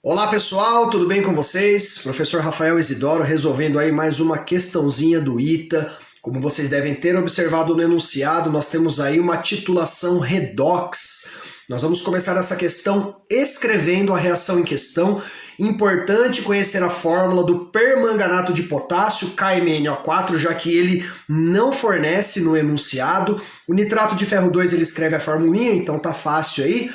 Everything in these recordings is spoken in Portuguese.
Olá pessoal, tudo bem com vocês? Professor Rafael Isidoro resolvendo aí mais uma questãozinha do ITA. Como vocês devem ter observado no enunciado, nós temos aí uma titulação redox. Nós vamos começar essa questão escrevendo a reação em questão. Importante conhecer a fórmula do permanganato de potássio, KMnO4, já que ele não fornece no enunciado. O nitrato de ferro 2 ele escreve a formulinha, então tá fácil aí.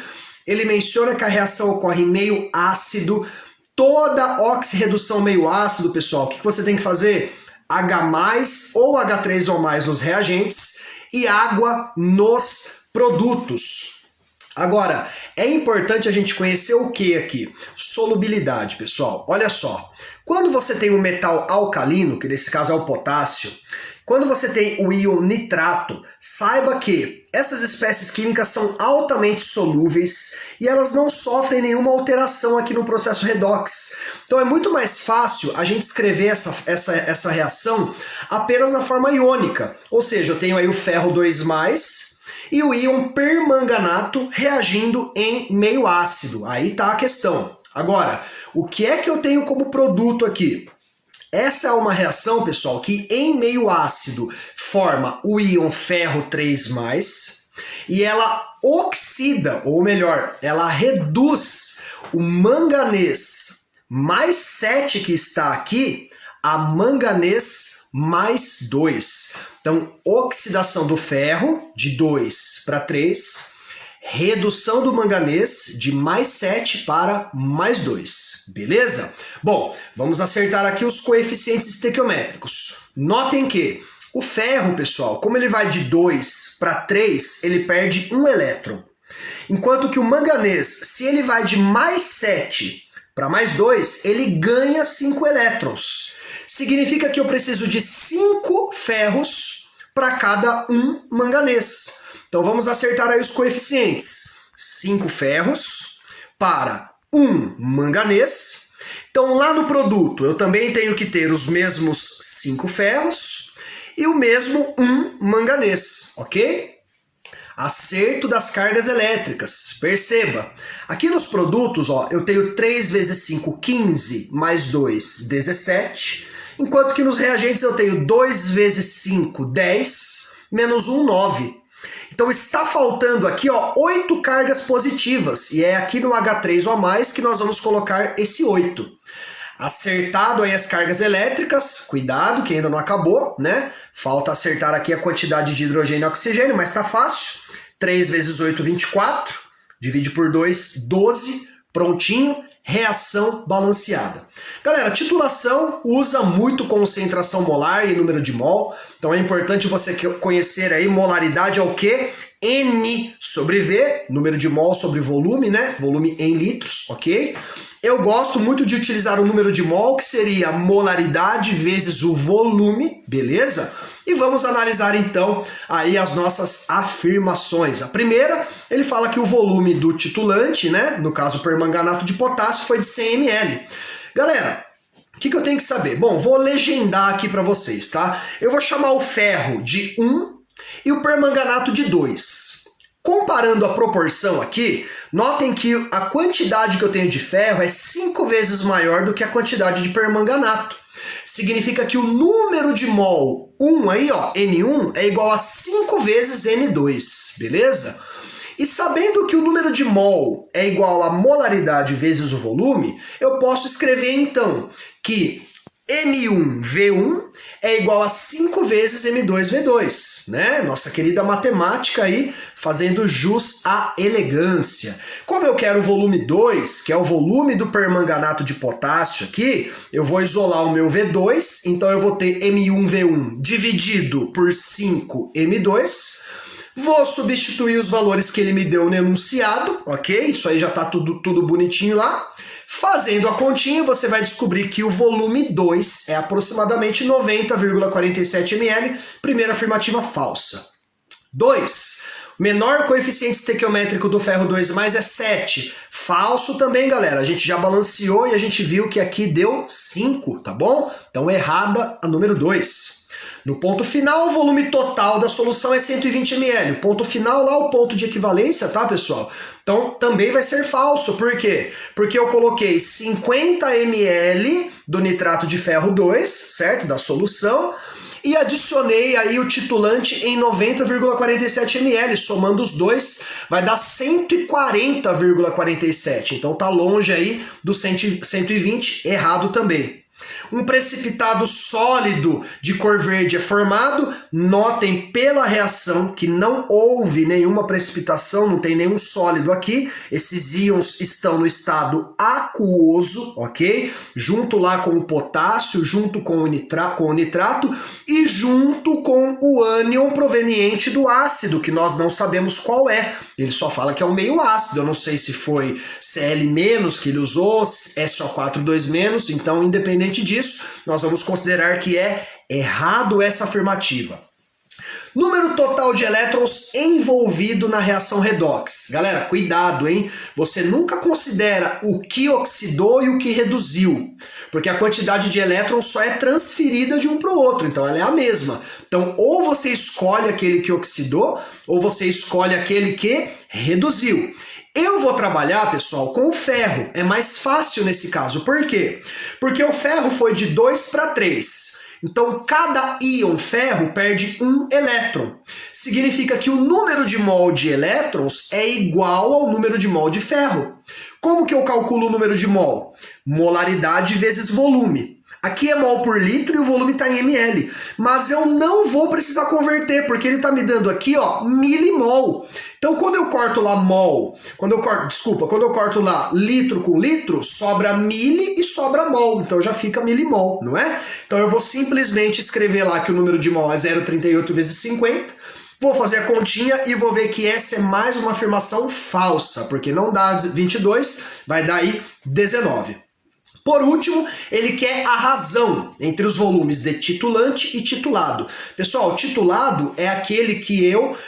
Ele menciona que a reação ocorre em meio ácido. Toda oxirredução meio ácido, pessoal, o que você tem que fazer? H+, ou H3 ou mais nos reagentes e água nos produtos. Agora, é importante a gente conhecer o que aqui? Solubilidade, pessoal. Olha só, quando você tem um metal alcalino, que nesse caso é o potássio, quando você tem o íon nitrato, saiba que essas espécies químicas são altamente solúveis e elas não sofrem nenhuma alteração aqui no processo redox. Então é muito mais fácil a gente escrever essa reação apenas na forma iônica. Ou seja, eu tenho aí o ferro 2+, e o íon permanganato reagindo em meio ácido. Aí tá a questão. Agora, o que é que eu tenho como produto aqui? Essa é uma reação, pessoal, que em meio ácido forma o íon ferro 3+, e ela oxida, ou melhor, ela reduz o manganês mais 7 que está aqui a manganês mais 2. Então, oxidação do ferro de 2 para 3, redução do manganês de mais 7 para mais 2, beleza? Bom, vamos acertar aqui os coeficientes estequiométricos. Notem que o ferro, pessoal, como ele vai de 2 para 3, ele perde um elétron. Enquanto que o manganês, se ele vai de mais 7 para mais 2, ele ganha 5 elétrons. Significa que eu preciso de 5 ferros para cada um manganês. Então vamos acertar aí os coeficientes. 5 ferros para 1 manganês. Então lá no produto eu também tenho que ter os mesmos 5 ferros e o mesmo 1 manganês, ok? Acerto das cargas elétricas. Perceba, aqui nos produtos, ó, eu tenho 3 vezes 5, 15, mais 2, 17. Enquanto que nos reagentes eu tenho 2 vezes 5, 10, menos 1, 9. Então está faltando aqui, ó, 8 cargas positivas. E é aqui no H3 ou mais que nós vamos colocar esse 8. Acertado aí as cargas elétricas, cuidado que ainda não acabou, né? Falta acertar aqui a quantidade de hidrogênio e oxigênio, mas tá fácil. 3 vezes 8, 24. Divide por 2, 12. Prontinho. Reação balanceada. Galera, titulação usa muito concentração molar e número de mol, então é importante você conhecer aí molaridade é o quê? N sobre V, número de mol sobre volume, né? Volume em litros, ok? Eu gosto muito de utilizar o número de mol, que seria molaridade vezes o volume, beleza? E vamos analisar então aí as nossas afirmações. A primeira, ele fala que o volume do titulante, né, no caso permanganato de potássio, foi de 100 ml. Galera, o que eu tenho que saber? Bom, vou legendar aqui para vocês, tá? Eu vou chamar o ferro de 1 e o permanganato de 2. Comparando a proporção aqui, notem que a quantidade que eu tenho de ferro é 5 vezes maior do que a quantidade de permanganato. Significa que o número de mol 1 aí, ó, N1, é igual a 5 vezes N2, beleza? E sabendo que o número de mol é igual a molaridade vezes o volume, eu posso escrever então que M1V1 é igual a 5 vezes M2V2, né? Nossa querida matemática aí, fazendo jus à elegância. Como eu quero o volume 2, que é o volume do permanganato de potássio aqui, eu vou isolar o meu V2, então eu vou ter M1V1 dividido por 5M2, vou substituir os valores que ele me deu no enunciado, ok? Isso aí já tá tudo bonitinho lá. Fazendo a continha, você vai descobrir que o volume 2 é aproximadamente 90,47 ml, primeira afirmativa falsa. 2. Menor coeficiente estequiométrico do ferro 2+, é 7. Falso também, galera. A gente já balanceou e a gente viu que aqui deu 5, tá bom? Então errada a número 2. No ponto final, o volume total da solução é 120 ml. O ponto final lá, o ponto de equivalência, tá, pessoal? Então, também vai ser falso. Por quê? Porque eu coloquei 50 ml do nitrato de ferro 2, certo? Da solução, e adicionei aí o titulante em 90,47 ml. Somando os dois, vai dar 140,47. Então tá longe aí do 120, errado também. Um precipitado sólido de cor verde é formado. Notem pela reação que não houve nenhuma precipitação, não tem nenhum sólido aqui. Esses íons estão no estado aquoso, ok? Junto lá com o potássio, junto com o nitrato e junto com o ânion proveniente do ácido, que nós não sabemos qual é. Ele só fala que é um meio ácido. Eu não sei se foi Cl- que ele usou, SO4 2-, então independente disso, nós vamos considerar que é errado essa afirmativa. Número total de elétrons envolvido na reação redox. Galera, cuidado, hein? Você nunca considera o que oxidou e o que reduziu, porque a quantidade de elétrons só é transferida de um para o outro, então ela é a mesma. Então, ou você escolhe aquele que oxidou, ou você escolhe aquele que reduziu. Eu vou trabalhar, pessoal, com o ferro. É mais fácil nesse caso. Por quê? Porque o ferro foi de 2 para 3. Então, cada íon ferro perde um elétron. Significa que o número de mol de elétrons é igual ao número de mol de ferro. Como que eu calculo o número de mol? Molaridade vezes volume. Aqui é mol por litro e o volume está em ml. Mas eu não vou precisar converter, porque ele está me dando aqui, ó, milimol. Então, quando eu corto lá mol, quando eu corto lá litro com litro, sobra mili e sobra mol. Então já fica milimol, não é? Então eu vou simplesmente escrever lá que o número de mol é 0,38 vezes 50. Vou fazer a continha e vou ver que essa é mais uma afirmação falsa, porque não dá 22, vai dar aí 19. Por último, ele quer a razão entre os volumes de titulante e titulado. Pessoal, titulado é aquele que eu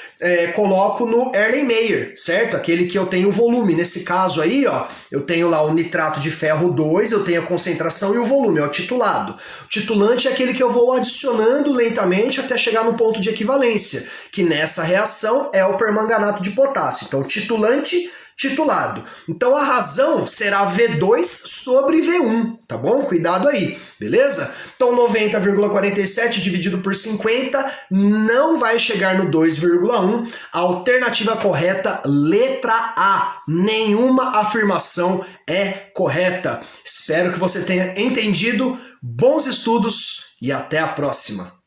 coloco no Erlenmeyer, certo? Aquele que eu tenho o volume. Nesse caso aí, ó, eu tenho lá o nitrato de ferro 2, eu tenho a concentração e o volume, é o titulado. O titulante é aquele que eu vou adicionando lentamente até chegar no ponto de equivalência, que nessa reação é o permanganato de potássio. Então, titulante, titulado. Então a razão será V2 sobre V1, tá bom? Cuidado aí, beleza? Então 90,47 dividido por 50 não vai chegar no 2,1. A alternativa correta, letra A. Nenhuma afirmação é correta. Espero que você tenha entendido. Bons estudos e até a próxima.